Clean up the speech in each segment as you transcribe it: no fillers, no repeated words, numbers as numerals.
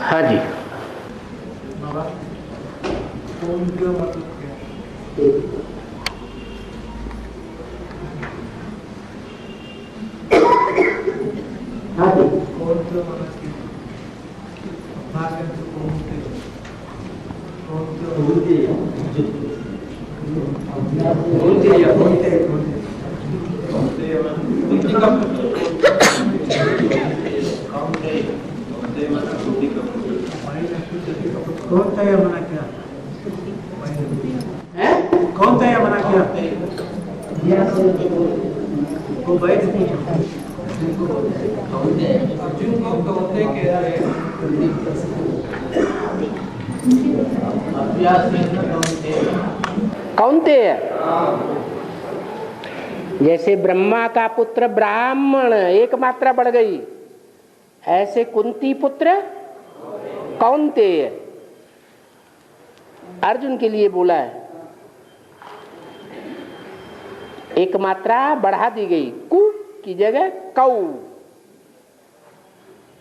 हाँ जी। बाबा कौन का मतलब क्या हाँ जी। कौन का मतलब क्या भाषा से कौन का कौन था या मना क्या कौन था या मना क्या वो बैठ अर्जुन को कौनते कहते हैं कौन्तेय, जैसे ब्रह्मा का पुत्र ब्राह्मण एक मात्रा बढ़ गई, ऐसे कुंती पुत्र कौन्तेय अर्जुन के लिए बोला है। एक मात्रा बढ़ा दी गई, कु की जगह कौ,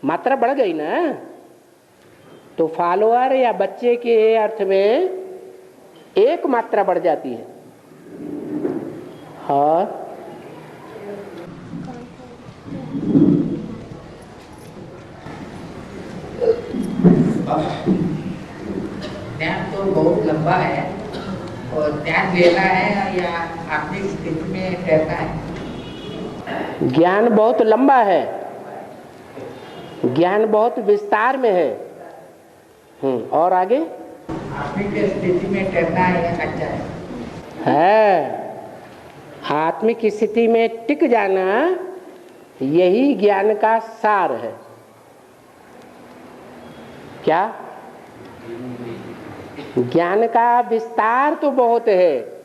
मात्रा बढ़ गई ना, तो फॉलोअर या बच्चे के अर्थ में एक मात्रा बढ़ जाती है। हाँ, ज्ञान तो बहुत लंबा है और ज्ञान लेना है या अपनी स्थिति में रहता है। ज्ञान बहुत लंबा है, ज्ञान बहुत विस्तार में है। और आगे अपनी स्थिति में रहना है अच्छा है। आत्मिक स्थिति में टिक जाना, यही ज्ञान का सार है। क्या? ज्ञान का विस्तार तो बहुत है।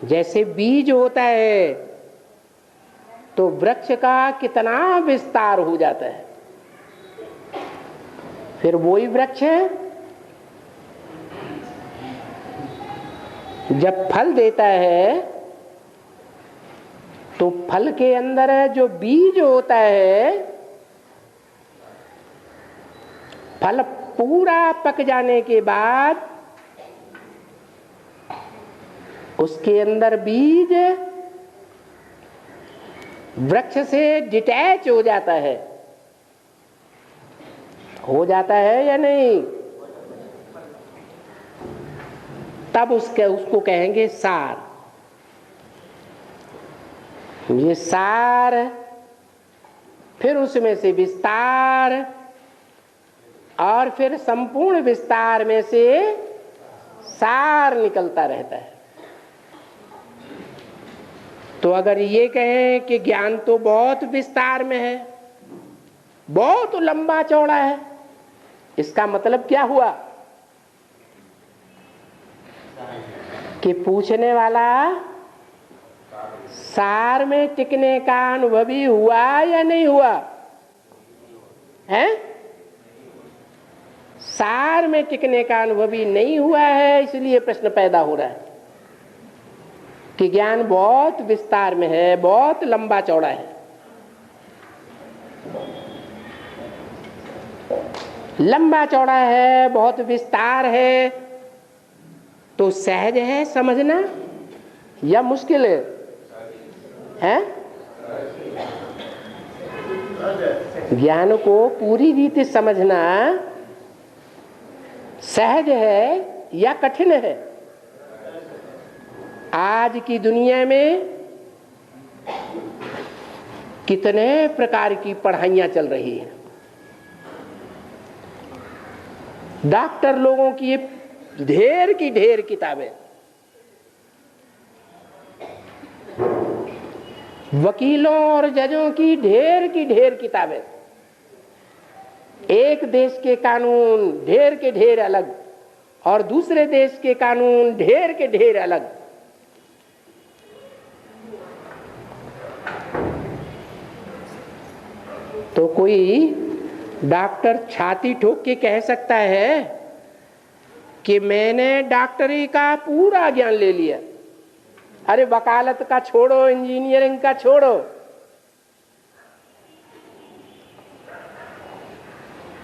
जैसे बीज होता है तो वृक्ष का कितना विस्तार हो जाता है, फिर वही वृक्ष जब फल देता है तो फल के अंदर जो बीज होता है, फल पूरा पक जाने के बाद उसके अंदर बीज वृक्ष से डिटैच हो जाता है या नहीं? तब उसको कहेंगे सार। ये सार, फिर उसमें से विस्तार, और फिर संपूर्ण विस्तार में से सार निकलता रहता है। तो अगर ये कहें कि ज्ञान तो बहुत विस्तार में है, बहुत लंबा चौड़ा है, इसका मतलब क्या हुआ कि पूछने वाला सार में टिकने का अनुभवी हुआ या नहीं हुआ है? सार में टिकने का अनुभवी नहीं हुआ है, इसलिए प्रश्न पैदा हो रहा है कि ज्ञान बहुत विस्तार में है, बहुत लंबा चौड़ा है। लंबा चौड़ा है, बहुत विस्तार है, तो सहज है समझना या मुश्किल है? ज्ञान को पूरी रीति समझना सहज है या कठिन है? आज की दुनिया में कितने प्रकार की पढ़ाइयां चल रही हैं। डॉक्टर लोगों की ढेर की ढेर किताबें, वकीलों और जजों की ढेर किताबें, एक देश के कानून ढेर के ढेर अलग और दूसरे देश के कानून ढेर के ढेर अलग। तो कोई डॉक्टर छाती ठोक के कह सकता है कि मैंने डॉक्टरी का पूरा ज्ञान ले लिया। अरे वकालत का छोड़ो, इंजीनियरिंग का छोड़ो,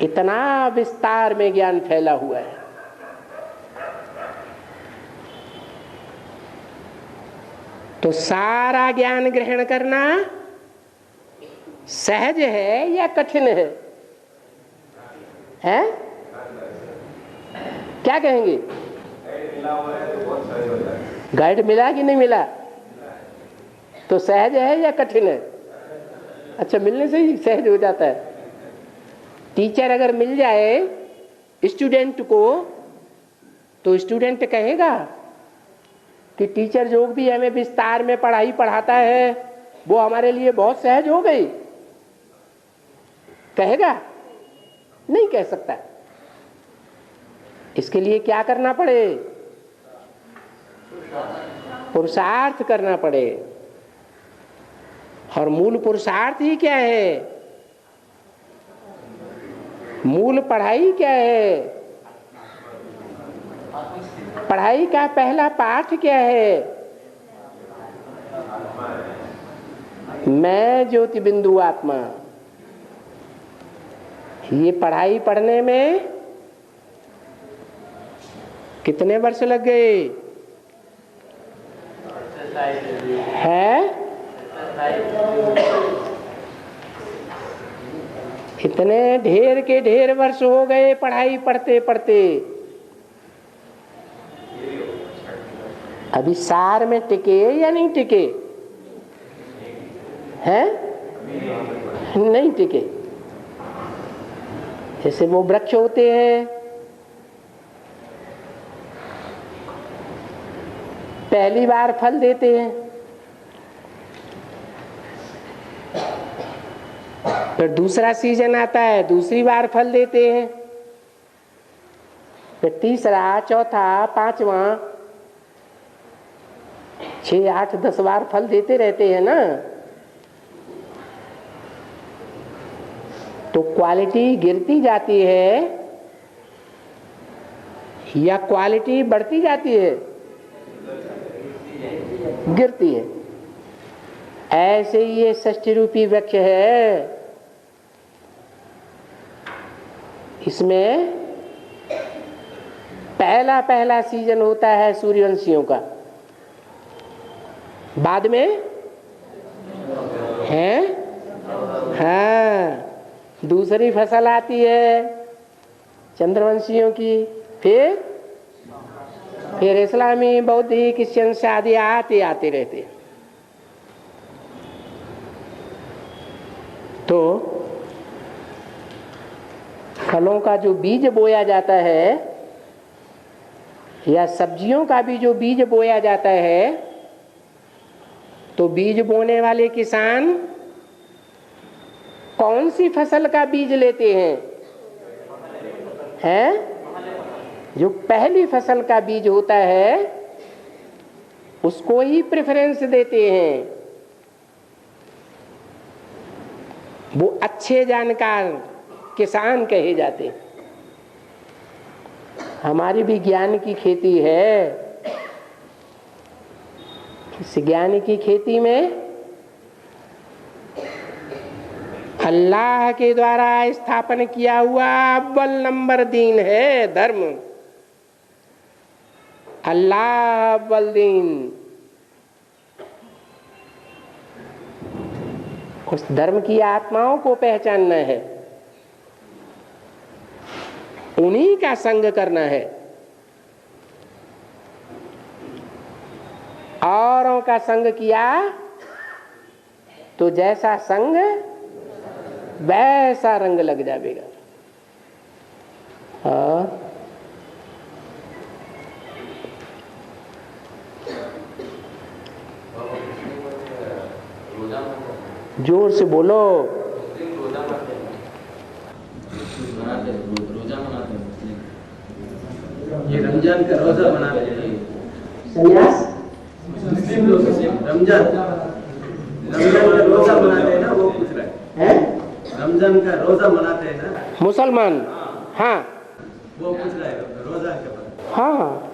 इतना विस्तार में ज्ञान फैला हुआ है। तो सारा ज्ञान ग्रहण करना सहज है या कठिन है? हैं? क्या कहेंगे? गाइड मिला कि नहीं मिला? तो सहज है या कठिन है? अच्छा, मिलने से ही सहज हो जाता है। टीचर अगर मिल जाए स्टूडेंट को तो स्टूडेंट कहेगा कि टीचर जो भी हमें विस्तार में पढ़ाई पढ़ाता है वो हमारे लिए बहुत सहज हो गई। कहेगा? नहीं कह सकता। इसके लिए क्या करना पड़े? पुरुषार्थ करना पड़े। और मूल पुरुषार्थ ही क्या है? मूल पढ़ाई क्या है? पढ़ाई का पहला पाठ क्या है? मैं ज्योति बिंदु आत्मा। ये पढ़ाई पढ़ने में कितने वर्ष लग गए? है? इतने ढेर के ढेर वर्ष हो गए पढ़ाई पढ़ते पढ़ते। अभी सार में टिके या नहीं टिके? हैं? नहीं टिके। जैसे वो वृक्ष होते हैं, पहली बार फल देते हैं, फिर दूसरा सीजन आता है, दूसरी बार फल देते हैं, फिर तीसरा, चौथा, पांचवा, 6, 8, 10 बार फल देते रहते हैं ना। तो क्वालिटी गिरती जाती है या क्वालिटी बढ़ती जाती है? गिरती है। ऐसे ही ये षष्ठी रूपी वृक्ष है, इसमें पहला पहला सीजन होता है सूर्यवंशियों का, बाद में है हाँ दूसरी फसल आती है चंद्रवंशियों की, फिर इस्लामी, बौद्धिक, क्रिश्चियन आदि आते आते रहते हैं। तो फलों का जो बीज बोया जाता है या सब्जियों का भी जो बीज बोया जाता है, तो बीज बोने वाले किसान कौन सी फसल का बीज लेते हैं? जो पहली फसल का बीज होता है उसको ही प्रेफरेंस देते हैं। वो अच्छे जानकार किसान कहे जाते हैं। हमारी भी ज्ञान की खेती है। इस ज्ञान की खेती में अल्लाह के द्वारा स्थापन किया हुआ अव्वल नंबर दीन है धर्म। अल्लाह अव्वल दीन। उस धर्म की आत्माओं को पहचानना है, उन्हीं का संग करना है। औरों का संग किया तो जैसा संग वैसा रंग लग जाएगा। हाँ, जोर से बोलो। ये रमजान का रोजा बनाते हैं। संन्यास मुस्लिम लोग रमजान का रोजा बनाते हैं ना, वो पूछ रहे हैं। रमजान का रोजा मनाते हैं ना मुसलमान? हाँ, वो पूछ रहे हैं रोजा के बारे में। हाँ,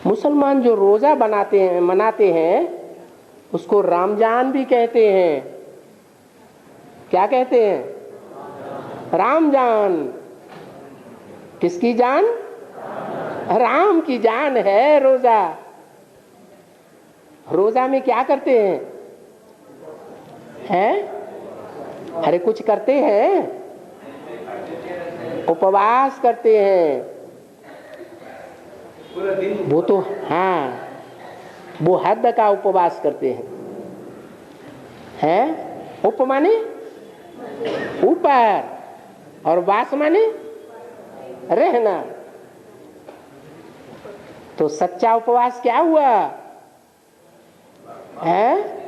मुसलमान जो रोजा मनाते हैं उसको रमजान भी कहते हैं। क्या कहते हैं? रमजान। किसकी जान? राम की जान है रोजा। रोजा में क्या करते हैं? अरे कुछ करते हैं? उपवास करते हैं वो तो। हाँ, वो हद का उपवास करते हैं। उप माने ऊपर, और वास माने रहना। तो सच्चा उपवास क्या हुआ है?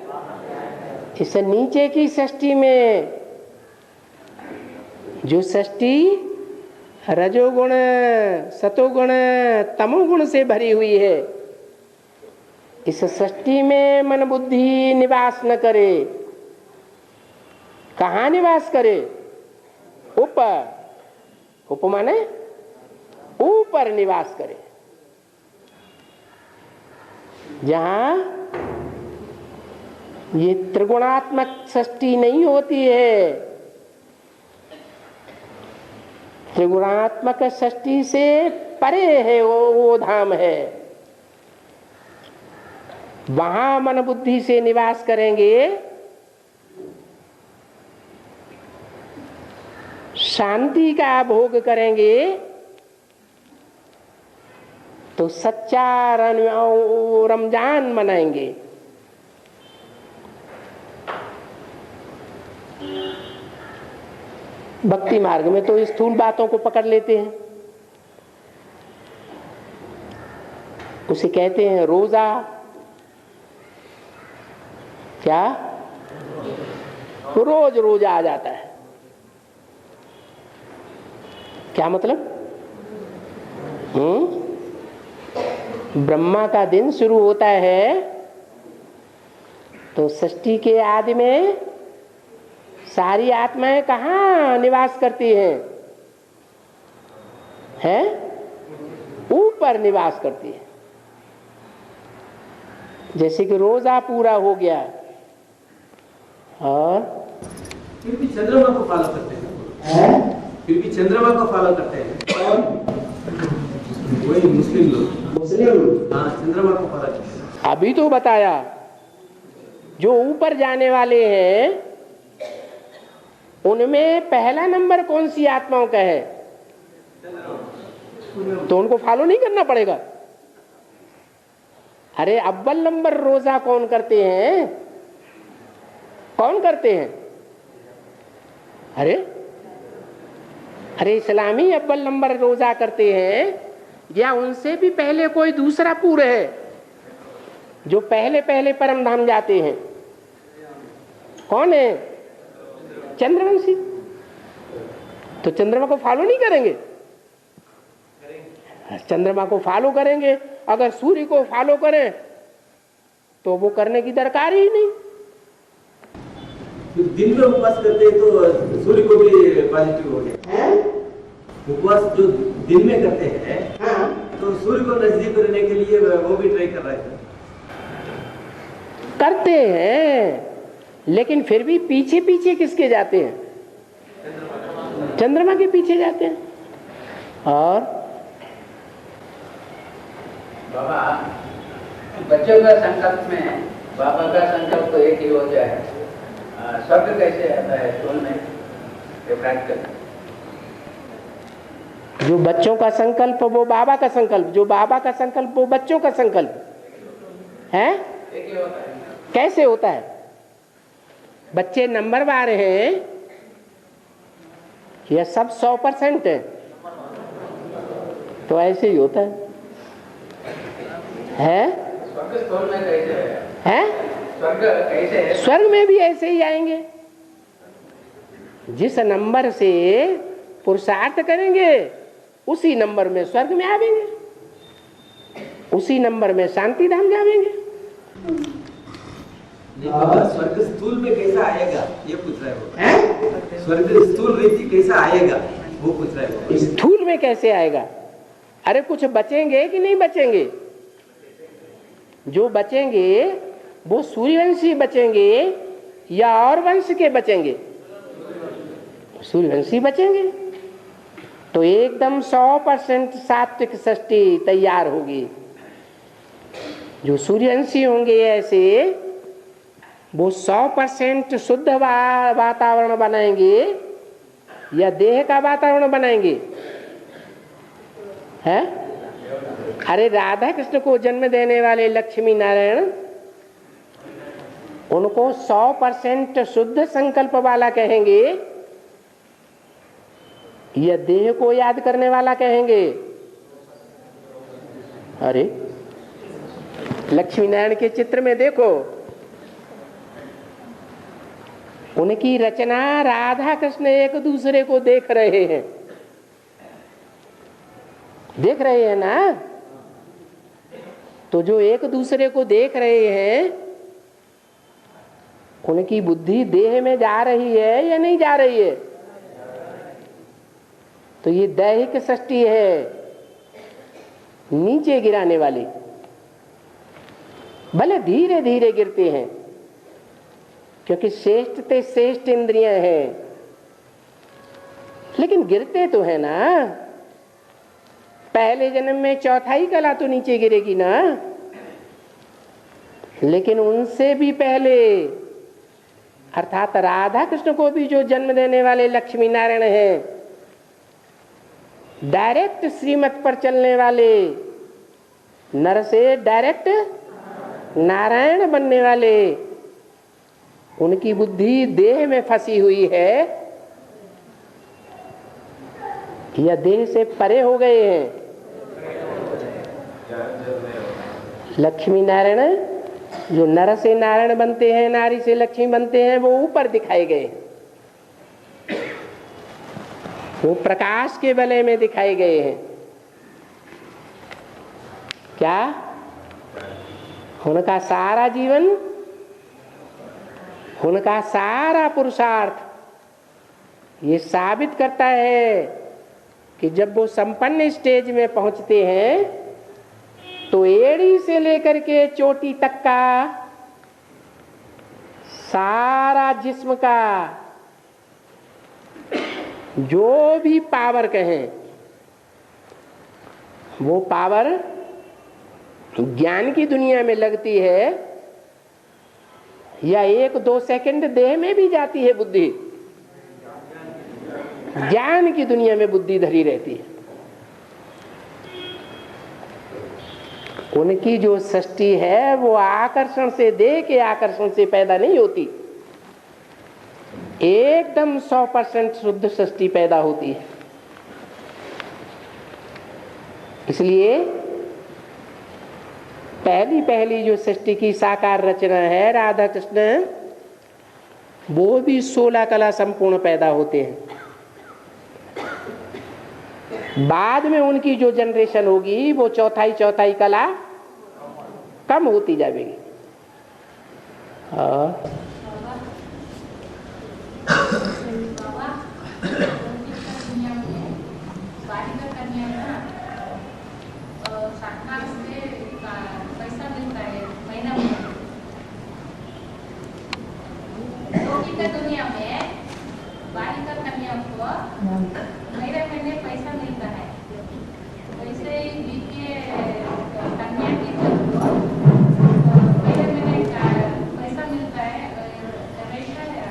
इस नीचे की सृष्टि में जो सृष्टि रजोगुण, सतोगुण, तमोगुण से भरी हुई है, इस सृष्टि में मन बुद्धि निवास न करे। कहाँ निवास करे? ऊपर। उप माने ऊपर निवास करे, जहां ये त्रिगुणात्मक सृष्टि नहीं होती है। त्रिगुणात्मक सृष्टि से परे है वो धाम है। वहां मन बुद्धि से निवास करेंगे, शांति का भोग करेंगे, तो सच्चा रमजान मनाएंगे। भक्ति मार्ग में तो स्थूल बातों को पकड़ लेते हैं, उसे कहते हैं रोजा। क्या? रोज रोजा आ जाता है। क्या मतलब? ब्रह्मा का दिन शुरू होता है तो सृष्टि के आदि में सारी आत्माएं कहाँ निवास करती हैं? ऊपर निवास करती है। जैसे कि रोजा पूरा हो गया और फिर भी चंद्रमा को फॉलो करते हैं। फिर भी चंद्रमा को फॉलो करते हैं। और वही मुस्लिम लोग। हाँ, चंद्रमा को फॉलो करते हैं। अभी तो बताया, जो ऊपर जाने वाले हैं उनमें पहला नंबर कौन सी आत्माओं का है? तो उनको फॉलो नहीं करना पड़ेगा। अरे अव्वल नंबर रोजा कौन करते हैं? कौन करते हैं? अरे इस्लामी अव्वल नंबर रोजा करते हैं, या उनसे भी पहले कोई दूसरा पूरे है जो पहले पहले परम धाम जाते हैं? कौन है? चंद्रवंशी। तो चंद्रमा को फॉलो नहीं करेंगे? चंद्रमा को फॉलो करेंगे। अगर सूर्य को फॉलो करें तो वो करने की दरकार ही नहीं। दिन में उपवास करते हैं तो सूर्य को भी पॉजिटिव हो गया। उपवास जो दिन में करते हैं, तो सूर्य को नजदीक करने के लिए वो भी ट्राई कर रहे थे। करते हैं, लेकिन फिर भी पीछे पीछे किसके जाते हैं? चंद्रमा के पीछे जाते हैं। और बाबा, बच्चों का संकल्प में बाबा का संकल्प तो एक ही हो जाए। स्वर्ग कैसे आता है स्कूल में? ये प्रैक्टिकल। जो बच्चों का संकल्प वो बाबा का संकल्प, जो बाबा का संकल्प वो बच्चों का संकल्प है। एक ही होता है। कैसे होता है? बच्चे नंबरवार हैं या सब 100% है? तो ऐसे ही होता है। स्वर्ग स्कूल में कैसे है? स्वर्ग कैसे है? स्वर्ग में भी ऐसे ही आएंगे। जिस नंबर से पुरुषार्थ करेंगे उसी नंबर में स्वर्ग में आवेंगे, उसी नंबर में शांति धाम जावेंगे। स्वर्ग स्थूल में कैसा आएगा ये पूछ रहे हो? स्वर्ग स्थूल रीति कैसा आएगा वो पूछ रहे हो? स्थूल में कैसे आएगा? अरे कुछ बचेंगे कि नहीं बचेंगे? जो बचेंगे वो सूर्यवंशी बचेंगे या और वंश के बचेंगे? सूर्यवंशी बचेंगे। तो एकदम 100% सात्विक सृष्टि तैयार होगी। जो सूर्यवंशी होंगे ऐसे वो 100% शुद्ध वातावरण बनाएंगे या देह का वातावरण बनाएंगे? है? अरे राधा कृष्ण को जन्म देने वाले लक्ष्मी नारायण उनको 100% शुद्ध संकल्प वाला कहेंगे या देह को याद करने वाला कहेंगे? अरे लक्ष्मी नारायण के चित्र में देखो, उनकी रचना राधा कृष्ण एक दूसरे को देख रहे हैं, देख रहे हैं ना? तो जो एक दूसरे को देख रहे हैं उनकी बुद्धि देह में जा रही है या नहीं जा रही है? तो ये दैहिक सृष्टि है, नीचे गिराने वाली। भले धीरे धीरे गिरते हैं क्योंकि श्रेष्ठ ते श्रेष्ठ इंद्रियां हैं, लेकिन गिरते तो है ना। पहले जन्म में चौथाई कला तो नीचे गिरेगी ना, लेकिन उनसे भी पहले अर्थात राधा कृष्ण को भी जो जन्म देने वाले लक्ष्मी नारायण हैं, डायरेक्ट श्रीमत पर चलने वाले, नर से डायरेक्ट नारायण बनने वाले, उनकी बुद्धि देह में फंसी हुई है या देह से परे हो गए हैं? लक्ष्मी नारायण जो नर से नारायण बनते हैं, नारी से लक्ष्मी बनते हैं, वो ऊपर दिखाए गए, वो प्रकाश के वलय में दिखाए गए हैं। क्या उनका सारा जीवन, उनका सारा पुरुषार्थ ये साबित करता है कि जब वो संपन्न स्टेज में पहुंचते हैं तो एड़ी से लेकर के चोटी तक का सारा जिस्म का जो भी पावर कहें, वो पावर ज्ञान की दुनिया में लगती है या 1-2 सेकंड देह में भी जाती है बुद्धि? ज्ञान की दुनिया में बुद्धि धरी रहती है। उनकी जो सृष्टि है वो आकर्षण से, देह के आकर्षण से पैदा नहीं होती, एकदम 100% शुद्ध सृष्टि पैदा होती है। इसलिए पहली जो सृष्टि की साकार रचना है राधा कृष्ण, वो भी 16 कला संपूर्ण पैदा होते हैं। बाद में उनकी जो जनरेशन होगी वो चौथाई कला कम होती जाएगी। दुनिया में बालिका कन्या को मेरे महीने पैसा मिलता है, वैसे ही द्वितीय कन्या की मेरे महीने पैसा मिलता है, वैसा है।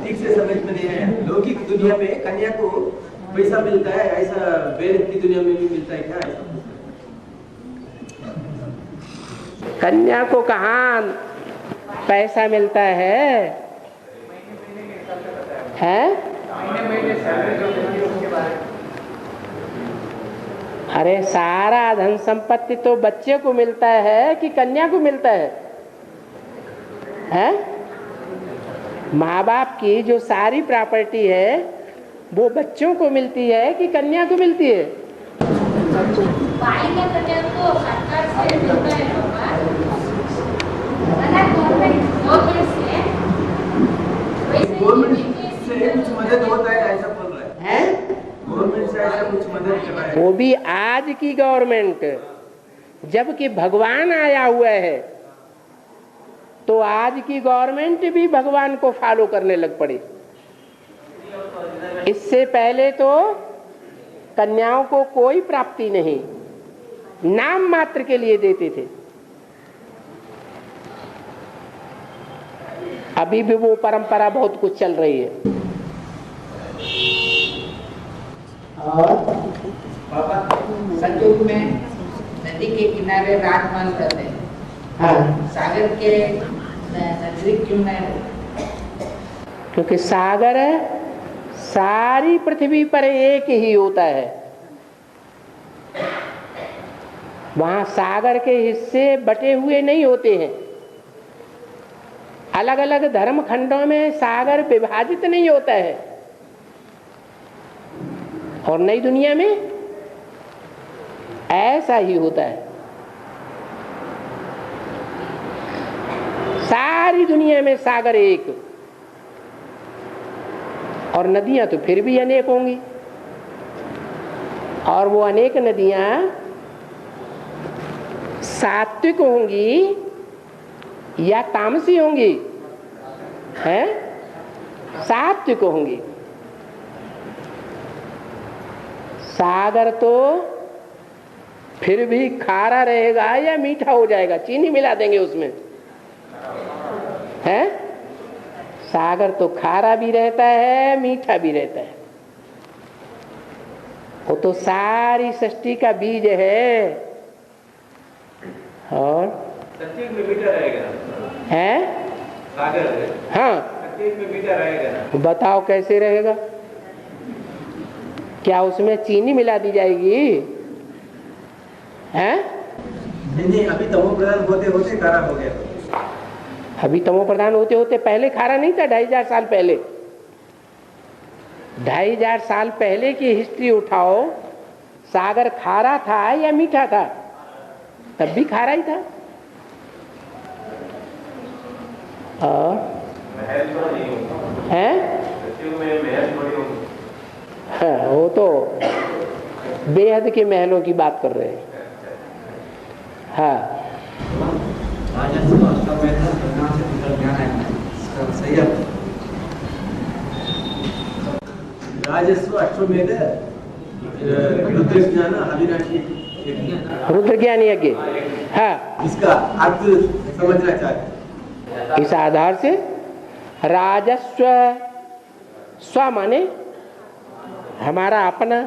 ठीक से समझ में नहीं आया। लौकिक दुनिया में कन्या को पैसा मिलता है, ऐसा वेद की दुनिया में भी मिलता है क्या? ऐसा कन्या को कहाँ पैसा मिलता है? अरे सारा धन संपत्ति तो बच्चे को मिलता है कि कन्या को मिलता है? माँ बाप की जो सारी प्रॉपर्टी है वो बच्चों को मिलती है कि कन्या को मिलती है? गवर्नमेंट से कुछ मदद होता है ऐसा बोल रहा है? गवर्नमेंट से ऐसा कुछ मदद कर रहा है? वो भी आज की गवर्नमेंट, जबकि भगवान आया हुआ है। तो आज की गवर्नमेंट भी भगवान को फॉलो करने लग पड़ी। इससे पहले तो कन्याओं को कोई प्राप्ति नहीं, नाम मात्र के लिए देते थे। अभी भी वो परंपरा बहुत कुछ चल रही है। और पापा सतयुग में नदी के किनारे राजमहल रहते हैं। हाँ, सागर के नजदीक क्यों नहीं? क्योंकि सागर सारी पृथ्वी पर एक ही होता है। वहां सागर के हिस्से बटे हुए नहीं होते हैं। अलग अलग धर्म खंडों में सागर विभाजित नहीं होता है। और नई दुनिया में ऐसा ही होता है। सारी दुनिया में सागर एक, और नदियां तो फिर भी अनेक होंगी। और वो अनेक नदियां सात्विक होंगी या तामसी होंगी? हैं? सात्विक होंगी। सागर तो फिर भी खारा रहेगा या मीठा हो जाएगा? चीनी मिला देंगे उसमें, है? सागर तो खारा भी रहता है, मीठा भी रहता है। वो तो सारी सृष्टि का बीज है। और सतयुग में मीठा रहेगा है? सागर हाँ, सतयुग में मीठा रहेगा। बताओ कैसे रहेगा? क्या उसमें चीनी मिला दी जाएगी? हैं? नहीं, अभी तमो प्रधान होते होते खारा हो गया। अभी तमो प्रधान होते होते पहले खारा नहीं था। 2500 साल पहले, 2500 साल पहले की हिस्ट्री उठाओ। सागर खारा था या मीठा था? तब भी खारा ही था। है? हाँ, वो तो बेहद के महलों की बात कर रहे हैं। हाँ, राजस्व अश्वमेध रुद्र ज्ञान अविनाशी रुद्र ज्ञान यज्ञ। हाँ, इसका अर्थ समझना चाहते। इस आधार से राजस्व, स्व माने हमारा अपना,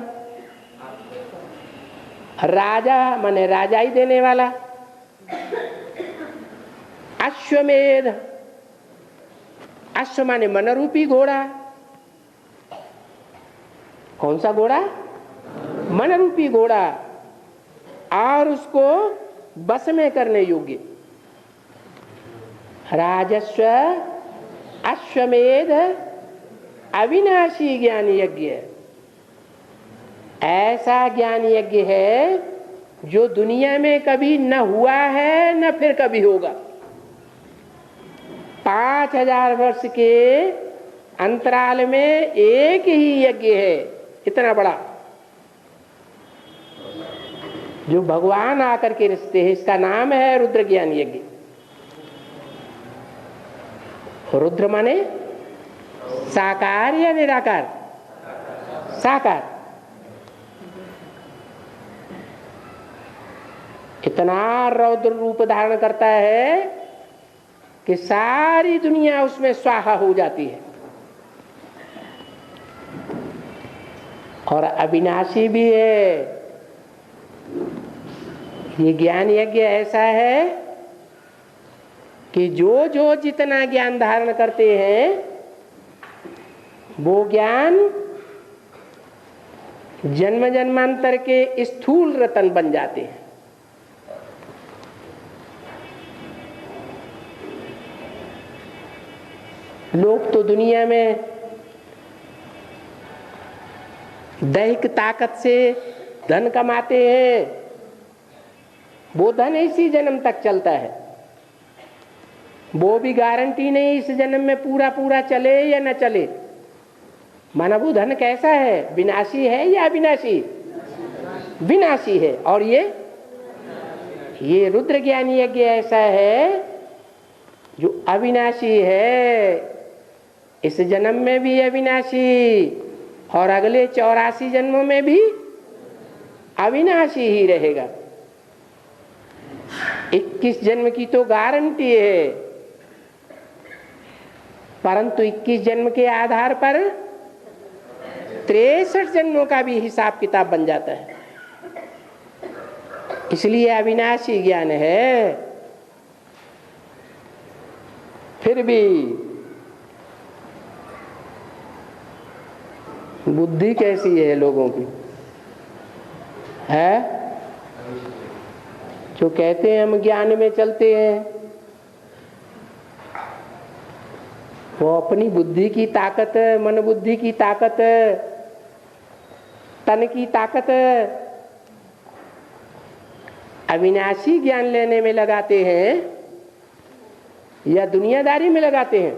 राजा माने राजाई देने वाला, अश्वमेध, अश्व माने मनरूपी घोड़ा। कौन सा घोड़ा? मनरूपी घोड़ा, और उसको बस में करने योग्य। राजस्व अश्वमेध अविनाशी ज्ञान यज्ञ। ऐसा ज्ञान यज्ञ है जो दुनिया में कभी न हुआ है न फिर कभी होगा। 5000 वर्ष के अंतराल में एक ही यज्ञ है, इतना बड़ा, जो भगवान आकर के रचते हैं। इसका नाम है रुद्र ज्ञान यज्ञ। रुद्र माने साकार या निराकार? साकार। इतना रौद्र रूप धारण करता है कि सारी दुनिया उसमें स्वाहा हो जाती है। और अविनाशी भी है। ये ज्ञान यज्ञ ऐसा है कि जो जो जितना ज्ञान धारण करते हैं वो ज्ञान जन्म जन्मांतर के स्थूल रतन बन जाते हैं। लोग तो दुनिया में दैहिक ताकत से धन कमाते हैं। वो धन इसी जन्म तक चलता है। वो भी गारंटी नहीं इस जन्म में पूरा पूरा चले या न चले। माना वो धन कैसा है? विनाशी है या अविनाशी? विनाशी है। और ये ये रुद्र ज्ञान यज्ञ ऐसा है जो अविनाशी है, इस जन्म में भी अविनाशी और अगले 84 जन्मों में भी अविनाशी ही रहेगा। 21 जन्म की तो गारंटी है, परंतु 21 जन्म के आधार पर 63 जन्मों का भी हिसाब किताब बन जाता है। इसलिए अविनाशी ज्ञान है। फिर भी बुद्धि कैसी है लोगों की, है जो कहते हैं हम ज्ञान में चलते हैं, वो अपनी बुद्धि की ताकत, मन बुद्धि की ताकत, तन की ताकत अविनाशी ज्ञान लेने में लगाते हैं या दुनियादारी में लगाते हैं?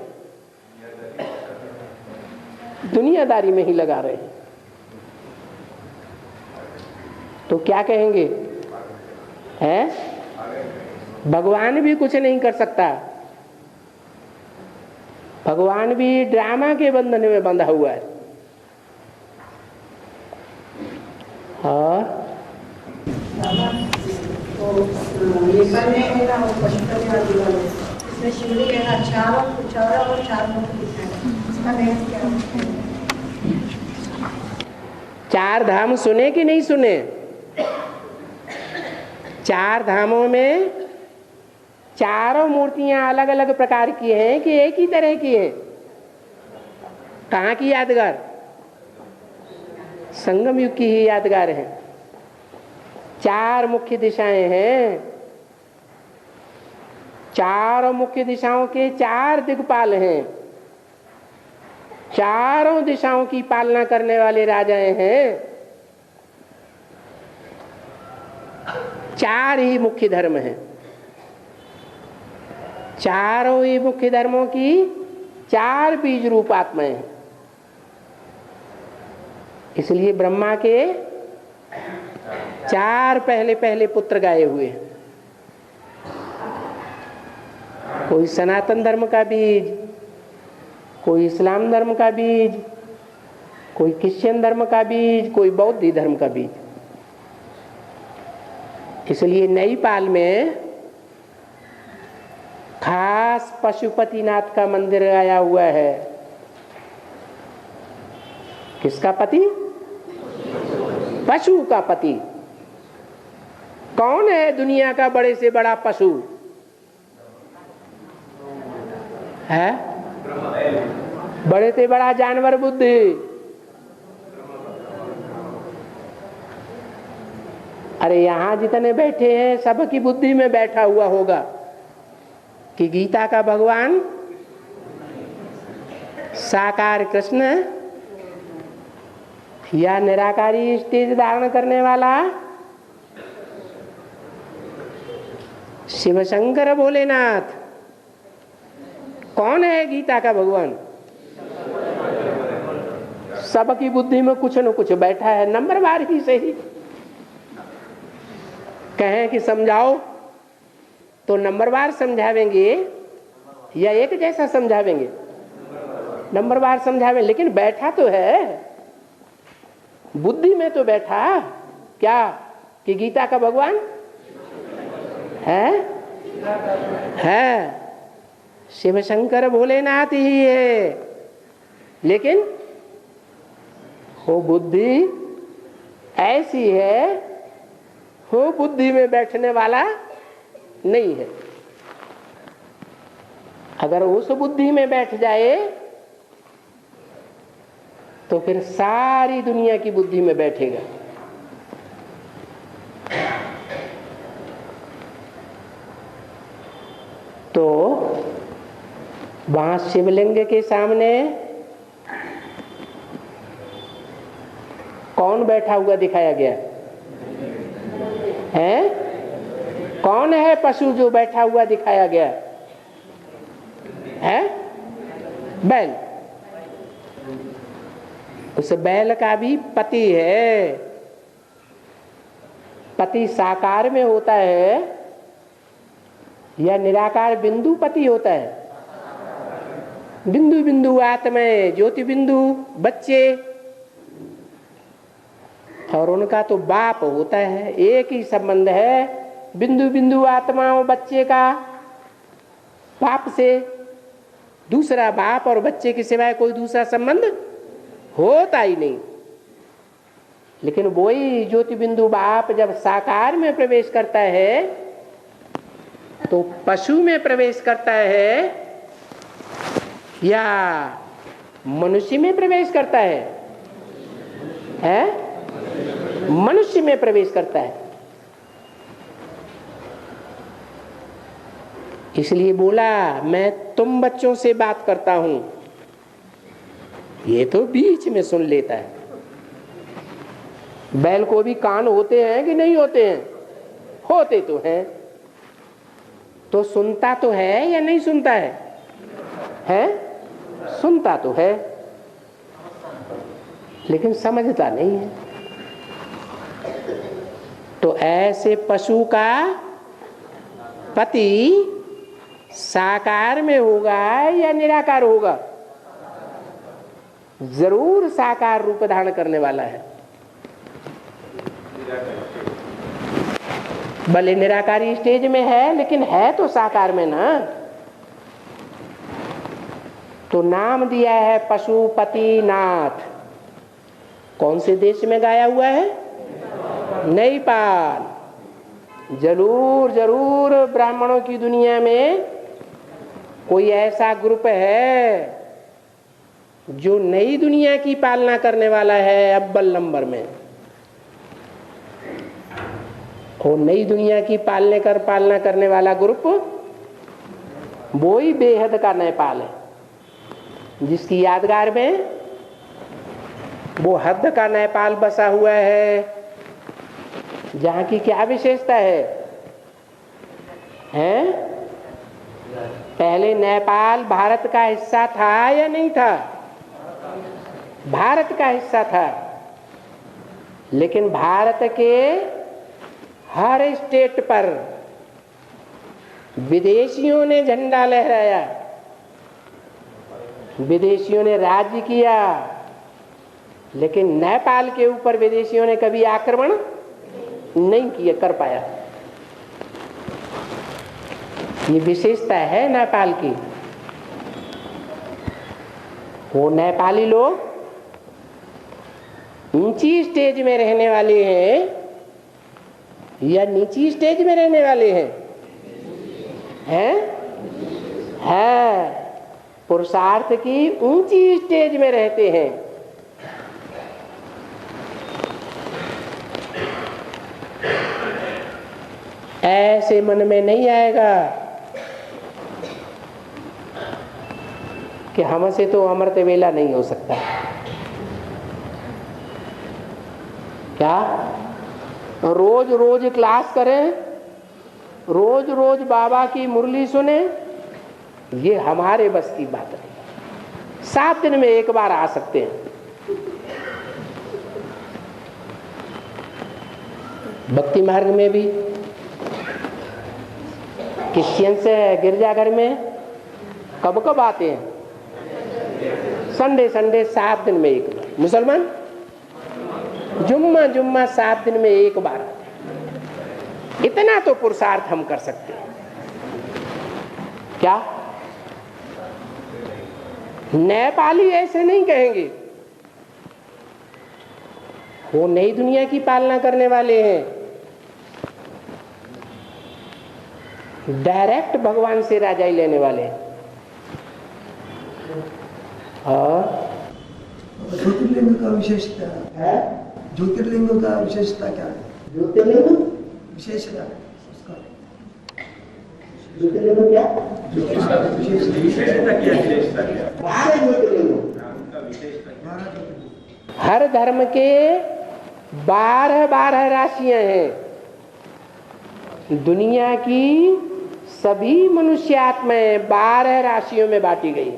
दुनियादारी में ही लगा रहे हैं। तो क्या कहेंगे? हैं? भगवान भी कुछ नहीं कर सकता, भगवान भी ड्रामा के बंधन में बंधा हुआ है। और चार धाम सुने कि नहीं सुने? चार धामों में चारों मूर्तियां अलग अलग प्रकार की हैं कि एक ही तरह की हैं? कहाँ की यादगार? संगम युग की ही यादगार है। चार मुख्य दिशाएं हैं, चारों मुख्य दिशाओं के चार दिक्पाल हैं, चारों दिशाओं की पालना करने वाले राजाएं हैं। चार ही मुख्य धर्म हैं, चारों ही मुख्य धर्मों की चार बीज रूप आत्माएं हैं। इसलिए ब्रह्मा के चार पहले पहले पुत्र गाये हुए हैं। कोई सनातन धर्म का बीज, कोई इस्लाम धर्म का बीज, कोई क्रिश्चियन धर्म का बीज, कोई बौद्ध धर्म का बीज। इसलिए नई पाल में खास पशुपतिनाथ का मंदिर आया हुआ है। किसका पति? पशु का पति। कौन है दुनिया का बड़े से बड़ा पशु? है बड़े से बड़ा जानवर बुद्धि। अरे यहां जितने बैठे हैं सबकी बुद्धि में बैठा हुआ होगा कि गीता का भगवान साकार कृष्ण या निराकारी स्टेज धारण करने वाला शिव शंकर भोलेनाथ। कौन है गीता का भगवान? सबकी बुद्धि में कुछ न कुछ बैठा है, नंबरवार ही सही। कहें कि समझाओ तो नंबरवार समझावेंगे या एक जैसा समझावेंगे? नंबरवार समझावें, लेकिन बैठा तो है, बुद्धि में तो बैठा क्या कि गीता का भगवान है शिव शंकर भोलेनाथ ही है। लेकिन वो बुद्धि ऐसी है, वो बुद्धि में बैठने वाला नहीं है। अगर उस बुद्धि में बैठ जाए तो फिर सारी दुनिया की बुद्धि में बैठेगा। तो वहां शिवलिंग के सामने कौन बैठा हुआ दिखाया गया है? कौन है पशु जो बैठा हुआ दिखाया गया है? बैल। उस बैल का भी पति है। पति साकार में होता है या निराकार बिंदु पति होता है? बिंदु बिंदु आत्माएं, ज्योति बिंदु बच्चे, और उनका तो बाप होता है। एक ही संबंध है बिंदु बिंदु आत्माओं बच्चे का बाप से। दूसरा बाप और बच्चे के सिवाय कोई दूसरा संबंध होता ही नहीं। लेकिन वही ज्योति बिंदु बाप जब साकार में प्रवेश करता है तो पशु में प्रवेश करता है या मनुष्य में प्रवेश करता है? मनुष्य में प्रवेश करता है। इसलिए बोला मैं तुम बच्चों से बात करता हूं। ये तो बीच में सुन लेता है। बैल को भी कान होते हैं कि नहीं होते हैं? होते तो हैं। तो सुनता तो है या नहीं सुनता है? सुनता तो है, लेकिन समझता नहीं है। तो ऐसे पशु का पति साकार में होगा या निराकार होगा? जरूर साकार रूप धारण करने वाला है। भले निराकारी स्टेज में है, लेकिन है तो साकार में ना। तो नाम दिया है पशुपतिनाथ। कौन से देश में गाया हुआ है? नेपाल। जरूर जरूर ब्राह्मणों की दुनिया में कोई ऐसा ग्रुप है जो नई दुनिया की पालना करने वाला है अव्वल नंबर में। और नई दुनिया की पालना करने वाला ग्रुप वो ही बेहद का नेपाल है, जिसकी यादगार में वो हद का नेपाल बसा हुआ है। जहाँ की क्या विशेषता है? पहले नेपाल भारत का हिस्सा था या नहीं था? भारत का हिस्सा था। लेकिन भारत के हर स्टेट पर विदेशियों ने झंडा लहराया, विदेशियों ने राज्य किया, लेकिन नेपाल के ऊपर विदेशियों ने कभी आक्रमण नहीं किया कर पाया। ये विशेषता है नेपाल की। वो नेपाली लोग ऊंची स्टेज में रहने वाले हैं या नीची स्टेज में रहने वाले हैं? पुरुषार्थ की ऊंची स्टेज में रहते हैं। ऐसे मन में नहीं आएगा कि हमसे तो अमृत वेला नहीं हो सकता। क्या रोज रोज क्लास करें, रोज रोज बाबा की मुरली सुने, ये हमारे बस की बात नहीं। 7 दिन में एक बार आ सकते हैं। भक्ति मार्ग में भी क्रिश्चियन से गिरजाघर में कब कब आते हैं? संडे 7 दिन में एक बार। मुसलमान जुम्मा 7 दिन में एक बार आते हैं। इतना तो पुरुषार्थ हम कर सकते हैं। क्या नेपाली ऐसे नहीं कहेंगे? वो नई दुनिया की पालना करने वाले हैं। डायरेक्ट भगवान से राजाई लेने वाले हैं। और ज्योतिर्लिंग का विशेषता है? ज्योतिर्लिंग का विशेषता क्या है? ज्योतिर्लिंग विशेषता ज्योतिर्लिंग क्या? विशेषता क्या? 12 ज्योतिर्लिंग। हर धर्म के 12 राशियां हैं। दुनिया की सभी मनुष्य आत्माएं 12 राशियों में बांटी गई।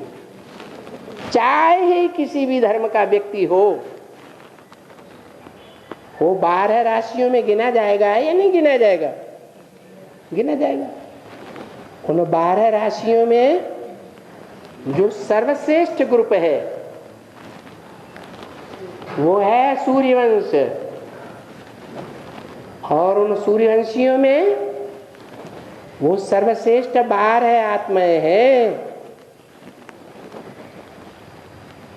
चाहे किसी भी धर्म का व्यक्ति हो, वो 12 राशियों में गिना जाएगा या नहीं गिना जाएगा? गिना जाएगा। उन 12 राशियों में जो सर्वश्रेष्ठ ग्रुप है वो है सूर्यवंश, और उन सूर्यवंशियों में वो सर्वश्रेष्ठ 12 आत्माएं हैं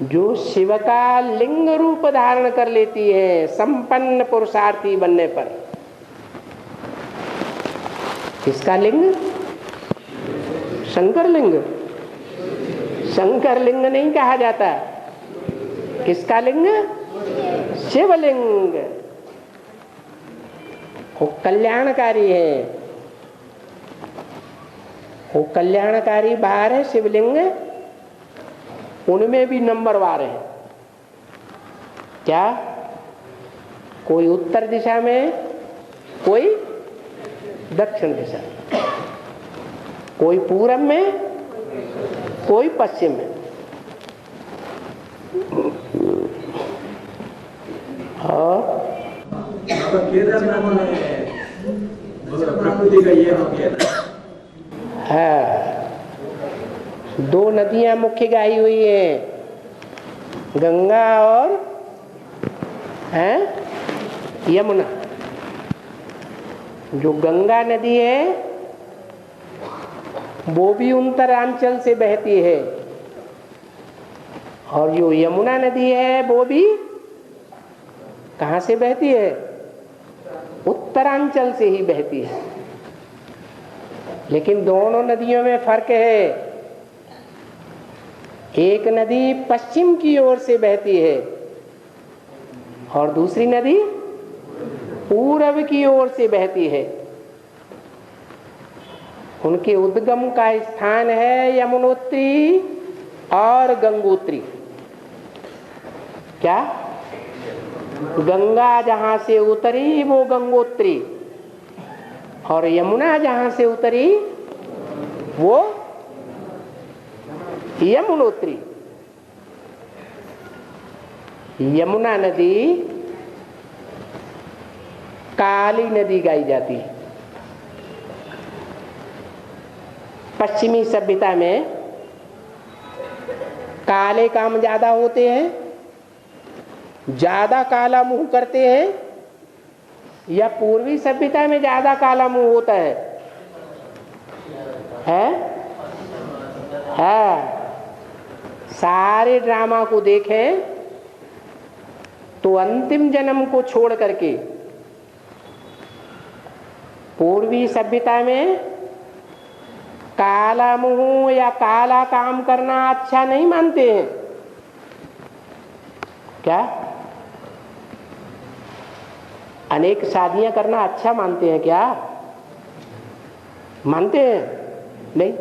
जो शिव का लिंग रूप धारण कर लेती है संपन्न पुरुषार्थी बनने पर। किसका लिंग? शंकर लिंग। शंकर लिंग नहीं कहा जाता, किसका लिंग? शिवलिंग। वो कल्याणकारी है, वो कल्याणकारी 12 शिवलिंग, उनमें भी नंबरवार है। क्या? कोई उत्तर दिशा में, कोई दक्षिण दिशा में, कोई पूरब में, कोई पश्चिम में। और केदारनाथ में प्रकृति का ये हो गया ना। हाँ, 2 नदियां मुख्य गाई हुई हैं, गंगा और यमुना। जो गंगा नदी है वो भी उत्तरांचल से बहती है, और जो यमुना नदी है वो भी कहाँ से बहती है? उत्तरांचल से ही बहती है। लेकिन दोनों नदियों में फर्क है। एक नदी पश्चिम की ओर से बहती है और दूसरी नदी पूरब की ओर से बहती है। उनके उद्गम का स्थान है यमुनोत्री और गंगोत्री। क्या? गंगा जहां से उतरी वो गंगोत्री, और यमुना जहां से उतरी वो यमुनोत्री। यमुना नदी काली नदी गाई जाती है। पश्चिमी सभ्यता में काले काम ज्यादा होते हैं, ज्यादा काला मुंह करते हैं, या पूर्वी सभ्यता में ज्यादा काला मुंह होता है? सारे ड्रामा को देखें तो अंतिम जन्म को छोड़ करके पूर्वी सभ्यता में काला मुंह या काला काम करना अच्छा नहीं मानते हैं। क्या? अनेक शादियां करना अच्छा मानते हैं? क्या मानते हैं? नहीं।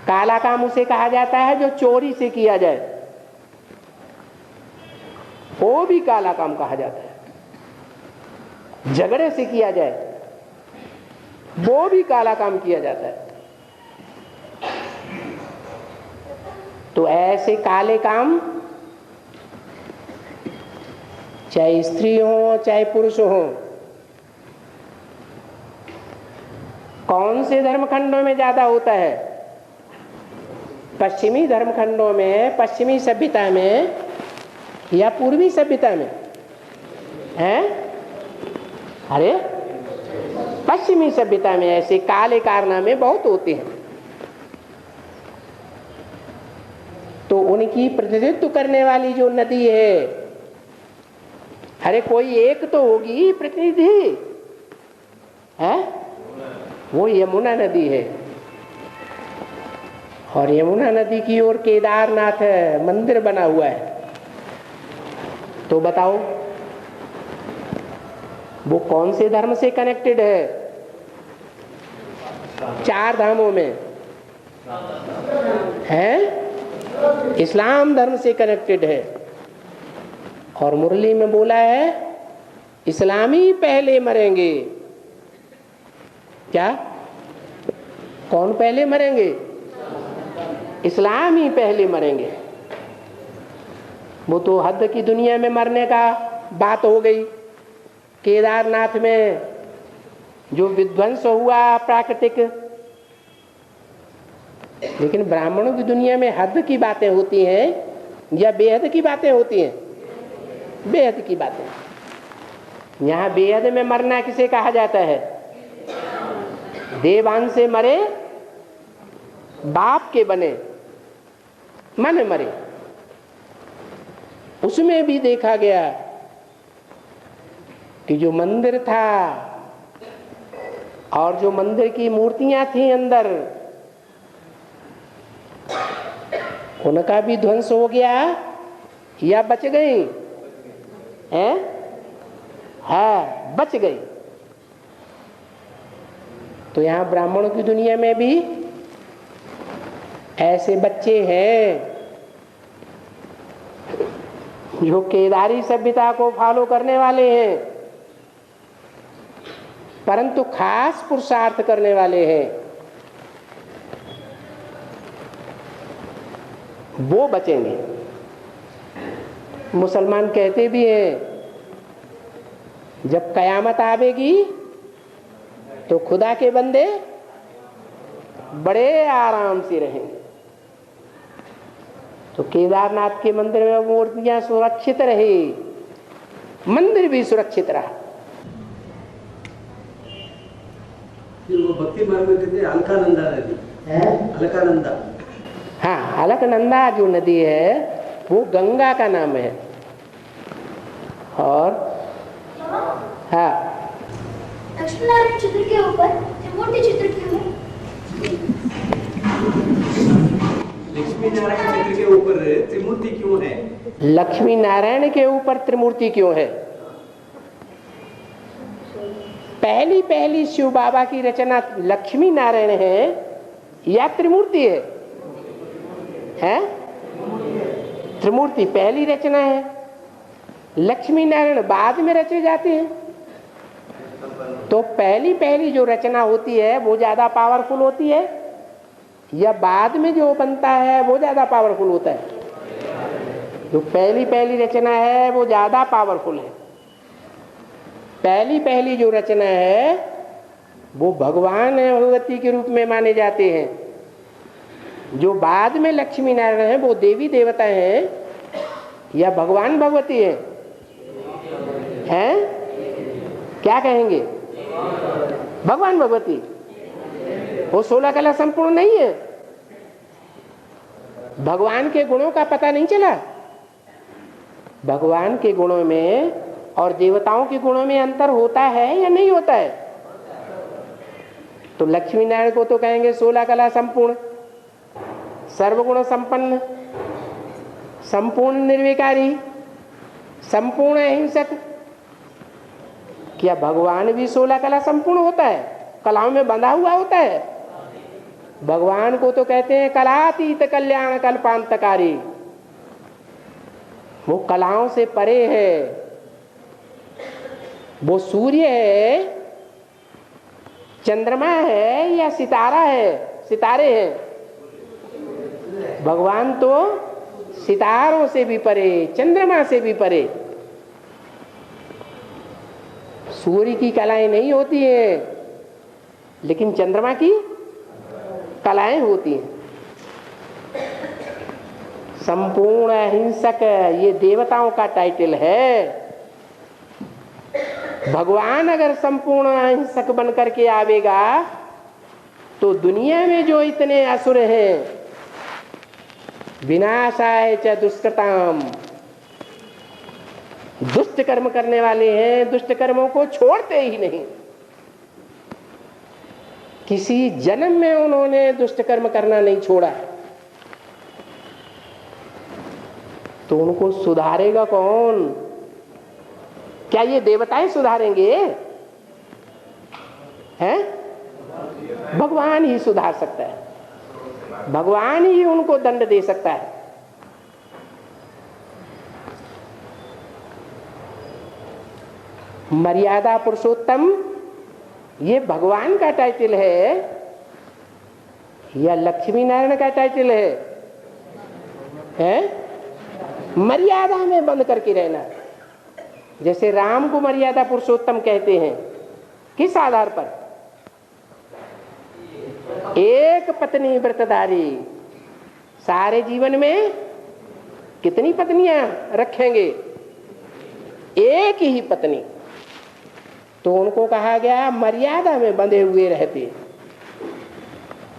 काला काम उसे कहा जाता है जो चोरी से किया जाए, वो भी काला काम कहा जाता है। झगड़े से किया जाए वो भी काला काम किया जाता है। तो ऐसे काले काम चाहे स्त्री हो चाहे पुरुष हो, कौन से धर्मखंडों में ज्यादा होता है? पश्चिमी धर्मखंडों में, पश्चिमी सभ्यता में, या पूर्वी सभ्यता में? हैं? अरे पश्चिमी सभ्यता में ऐसे काले कारनामे बहुत होते हैं। तो उनकी प्रतिनिधित्व करने वाली जो नदी है, अरे कोई एक तो होगी प्रतिनिधि, है? वो यमुना नदी है। और यमुना नदी की ओर केदारनाथ है, मंदिर बना हुआ है। तो बताओ वो कौन से धर्म से कनेक्टेड है? 4 धामों में है, इस्लाम धर्म से कनेक्टेड है। और मुरली में बोला है इस्लामी पहले मरेंगे। क्या? कौन पहले मरेंगे? इस्लाम ही पहले मरेंगे। वो तो हद की दुनिया में मरने का बात हो गई। केदारनाथ में जो विध्वंस हुआ प्राकृतिक, लेकिन ब्राह्मणों की दुनिया में हद की बातें होती हैं या बेहद की बातें होती हैं? बेहद की बातें। यहाँ बेहद में मरना किसे कहा जाता है? देवांश से मरे, बाप के बने, मन मरे। उसमें भी देखा गया कि जो मंदिर था और जो मंदिर की मूर्तियां थी अंदर, उनका भी ध्वंस हो गया या बच गई? है बच गई। तो यहाँ ब्राह्मणों की दुनिया में भी ऐसे बच्चे हैं जो केदारी सभ्यता को फॉलो करने वाले हैं, परंतु खास पुरुषार्थ करने वाले हैं। वो बचेंगे। मुसलमान कहते भी हैं जब कयामत आवेगी तो खुदा के बंदे बड़े आराम से रहेंगे। तो केदारनाथ के मंदिर में मूर्तियां सुरक्षित रही, मंदिर भी सुरक्षित रहा। फिर वो भक्ति मार्ग में कहते हैं अलकानंदा नदी, अलकानंदा। हाँ, अलकनंदा जो नदी है वो गंगा का नाम है। और हाँ, लक्ष्मी नारायण चित्र के ऊपर त्रिमूर्ति चित्र क्यों है? लक्ष्मी नारायण चित्र के ऊपर त्रिमूर्ति क्यों है? लक्ष्मी नारायण के ऊपर त्रिमूर्ति क्यों है? पहली पहली शिव बाबा की रचना लक्ष्मी नारायण है या त्रिमूर्ति है? हैं? त्रिमूर्ति पहली रचना है, लक्ष्मी नारायण बाद में रचे जाते हैं। तो पहली पहली जो रचना होती है वो ज्यादा पावरफुल होती है या बाद में जो बनता है वो ज्यादा पावरफुल होता है? जो पहली पहली रचना है वो ज्यादा पावरफुल है। पहली पहली जो रचना है वो भगवान भगवती के रूप में माने जाते हैं। जो बाद में लक्ष्मी नारायण है वो देवी देवता हैं या भगवान भगवती हैं? क्या कहेंगे? भगवान भगवती। वो 16 कला संपूर्ण नहीं है? भगवान के गुणों का पता नहीं चला? भगवान के गुणों में और देवताओं के गुणों में अंतर होता है या नहीं होता है? तो लक्ष्मी नारायण को तो कहेंगे 16 कला संपूर्ण, सर्वगुण संपन्न, संपूर्ण निर्विकारी, संपूर्ण अहिंसक। क्या भगवान भी 16 कला संपूर्ण होता है? कलाओं में बंधा हुआ होता है? भगवान को तो कहते हैं कलातीत कल्याण कल्पांतकारी। वो कलाओं से परे है। वो सूर्य है, चंद्रमा है या सितारा है? सितारे हैं। भगवान तो सितारों से भी परे, चंद्रमा से भी परे। सूर्य की कलाएं नहीं होती हैं, लेकिन चंद्रमा की कलाएं होती हैं। संपूर्ण अहिंसक ये देवताओं का टाइटल है। भगवान अगर संपूर्ण अहिंसक बन करके आवेगा तो दुनिया में जो इतने असुर हैं, विनाशाय च दुष्कृताम, दुष्ट कर्म करने वाले हैं, दुष्ट कर्मों को छोड़ते ही नहीं। किसी जन्म में उन्होंने दुष्ट कर्म करना नहीं छोड़ा। तो उनको सुधारेगा कौन? क्या ये देवताएं सुधारेंगे? हैं? भगवान ही सुधार सकता है। भगवान ही उनको दंड दे सकता है। मर्यादा पुरुषोत्तम ये भगवान का टाइटल है या लक्ष्मी नारायण का टाइटल है? मर्यादा में बंद करके रहना। जैसे राम को मर्यादा पुरुषोत्तम कहते हैं, किस आधार पर? एक पत्नी व्रतधारी। सारे जीवन में कितनी पत्नियां रखेंगे? एक ही पत्नी। तो उनको कहा गया मर्यादा में बंधे हुए रहते।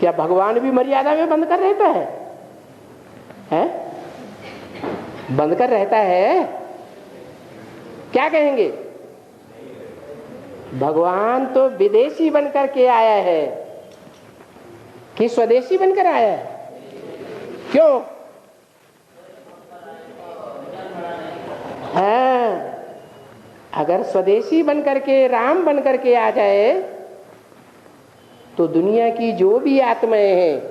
क्या भगवान भी मर्यादा में बंध कर रहता है? बंद कर रहता है? क्या कहेंगे? भगवान तो विदेशी बनकर के आया है कि स्वदेशी बनकर आया है? क्यों? अगर स्वदेशी बनकर के, राम बनकर के आ जाए तो दुनिया की जो भी आत्माएं हैं,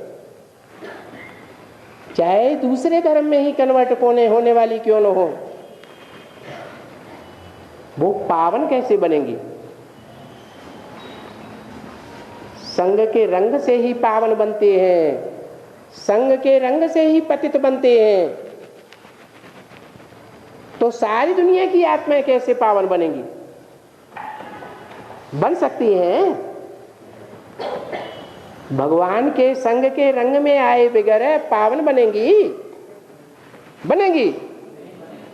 चाहे दूसरे धर्म में ही कन्वर्ट होने वाली क्यों न हो, वो पावन कैसे बनेंगी? संग के रंग से ही पावन बनते हैं, संग के रंग से ही पतित बनते हैं। तो सारी दुनिया की आत्माएं कैसे पावन बनेंगी? बन सकती हैं? भगवान के संग के रंग में आए बगैर पावन बनेंगी? बनेंगी?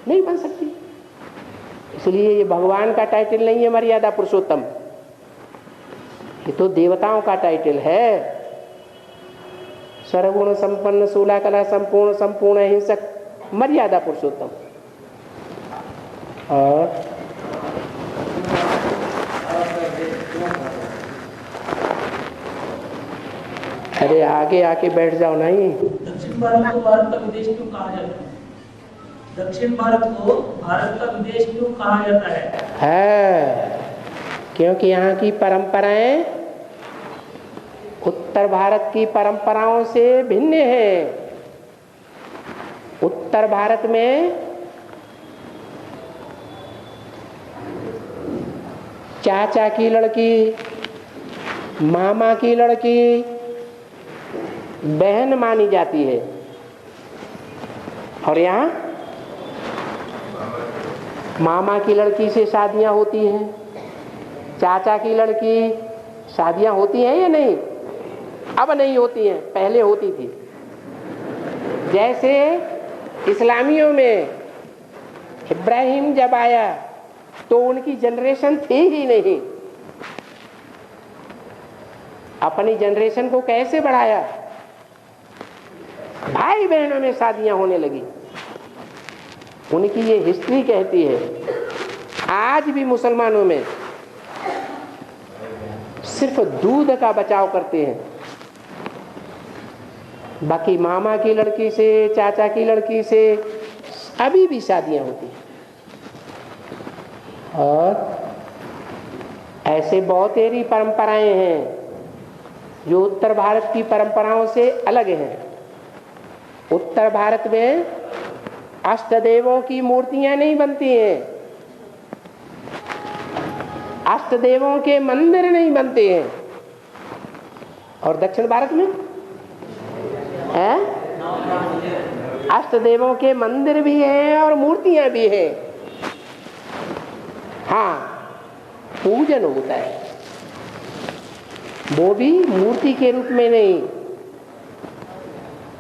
नहीं बन सकती। इसलिए ये भगवान का टाइटल नहीं है मर्यादा पुरुषोत्तम, ये तो देवताओं का टाइटल है। सर्वगुण संपन्न, 16 कला संपूर्ण, संपूर्ण अहिंसक, मर्यादा पुरुषोत्तम। और अरे आगे आके बैठ जाओ। नहीं, दक्षिण भारत को भारत का विदेश क्यों कहा जाता है? दक्षिण भारत को भारत का विदेश क्यों कहा जाता है? क्योंकि यहाँ की परंपराएं उत्तर भारत की परंपराओं से भिन्न है। उत्तर भारत में चाचा की लड़की, मामा की लड़की बहन मानी जाती है, और यहाँ मामा की लड़की से शादियां होती हैं, चाचा की लड़की शादियां होती हैं या नहीं? अब नहीं होती हैं, पहले होती थी। जैसे इस्लामियों में इब्राहिम जब आया तो उनकी जनरेशन थी ही नहीं, अपनी जनरेशन को कैसे बढ़ाया? भाई बहनों में शादियां होने लगी। उनकी ये हिस्ट्री कहती है। आज भी मुसलमानों में सिर्फ दूध का बचाव करते हैं, बाकी मामा की लड़की से, चाचा की लड़की से अभी भी शादियां होती हैं। और ऐसे बहुत सारी परंपराएं हैं जो उत्तर भारत की परंपराओं से अलग हैं। उत्तर भारत में अष्टदेवों की मूर्तियां नहीं बनती हैं, अष्टदेवों के मंदिर नहीं बनते हैं। और दक्षिण भारत में है, अष्टदेवों के मंदिर भी हैं और मूर्तियां भी हैं। हाँ, पूजन होता है, वो भी मूर्ति के रूप में नहीं,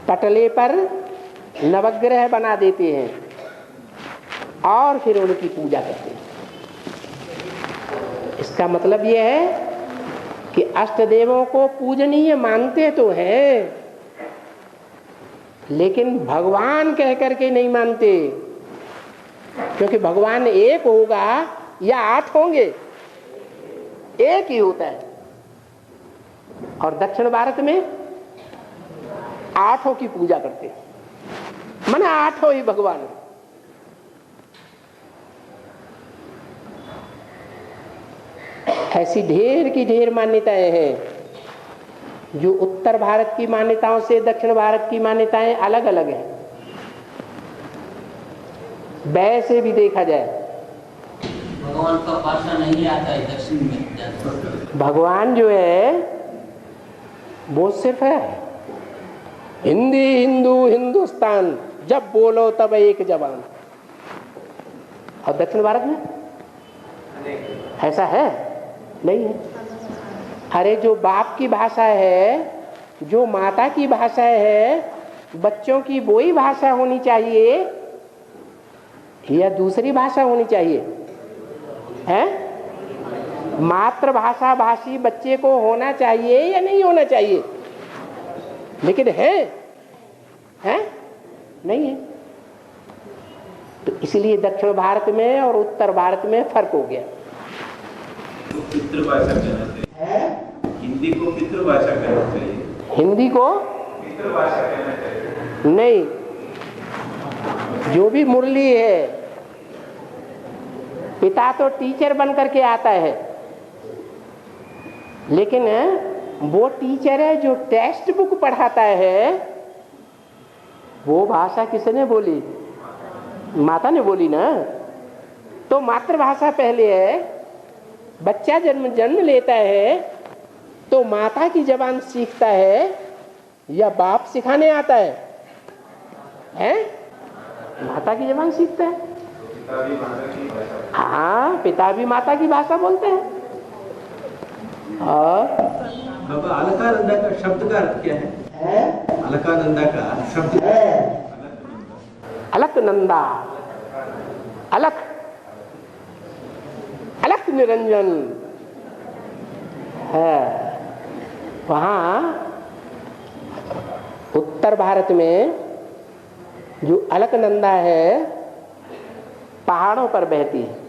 पटले पर नवग्रह बना देते हैं और फिर उनकी पूजा करते हैं। इसका मतलब यह है कि अष्टदेवों को पूजनीय मानते तो हैं, लेकिन भगवान कह करके नहीं मानते, क्योंकि भगवान एक होगा या 8 होंगे? एक ही होता है। और दक्षिण भारत में 8 की पूजा करते हैं, माने 8 ही भगवान। ऐसी ढेर की ढेर मान्यताएं हैं। जो उत्तर भारत की मान्यताओं से दक्षिण भारत की मान्यताएं अलग अलग हैं। वैसे भी देखा जाए, भगवान का भाषा नहीं आता है दक्षिण में। भगवान जो है वो सिर्फ है हिंदी, हिंदू, हिंदुस्तान, जब बोलो तब एक जबान। और दक्षिण भारत में ऐसा है नहीं है। अरे जो बाप की भाषा है जो माता की भाषा है बच्चों की वही भाषा होनी चाहिए या दूसरी भाषा होनी चाहिए? है मातृभाषा भाषी बच्चे को होना चाहिए या नहीं होना चाहिए? लेकिन है नहीं है। तो इसलिए दक्षिण भारत में और उत्तर भारत में फर्क हो गया। तो पितृभाषा कहना चाहिए, हिंदी को पितृभाषा कहना चाहिए, हिंदी को पितृभाषा कहना चाहिए। नहीं, जो भी मुरली है पिता तो टीचर बन करके आता है, लेकिन वो टीचर है जो टेक्स्ट बुक पढ़ाता है, वो भाषा किसने बोली? माता ने बोली ना। तो मातृभाषा पहले है। बच्चा जन्म लेता है तो माता की जबान सीखता है या बाप सिखाने आता है? माता की जबान सीखता है। हाँ, पिता भी माता की भाषा बोलते हैं। और बाबा अलकानंदा का शब्द का अर्थ क्या है? अलकानंदा का शब्द अलकनंदा, अलक निरंजन है। वहाँ उत्तर भारत में जो अलकनंदा है पहाड़ों पर बहती है।